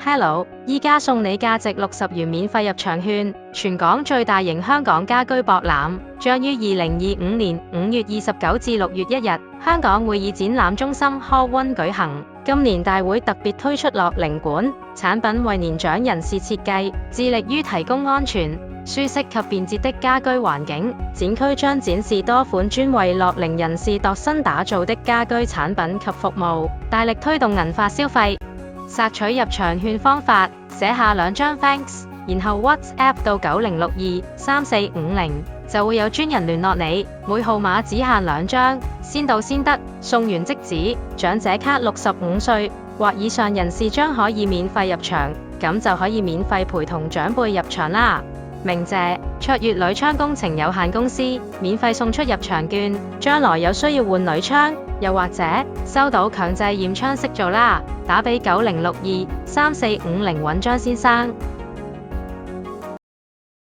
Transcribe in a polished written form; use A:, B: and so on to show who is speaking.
A: Hello，依家送你價值60元免費入場券，全港最大型香港家居博覽將於2025年5月29至6月1日，香港會議展覽中心 Hall 1舉行。今年大會特別推出樂齡館產品，為年長人士設計，致力於提供安全、舒適及便捷的家居環境。展區將展示多款專為樂齡人士度身打造的家居產品及服務，大力推動銀髮消費。索取入場券方法：寫下2張 Thanks， 然後 WhatsApp 到90623450，就會有專人聯絡你。每號碼只限2張，先到先得，送完即止。長者卡65歲或以上人士將可以免費入場，咁就可以免費陪同長輩入場啦。鳴謝卓越鋁窗工程有限公司免費送出入場券，將來有需要換鋁窗，又或者收到強制驗窗識做啦，打俾90623450揾張先生。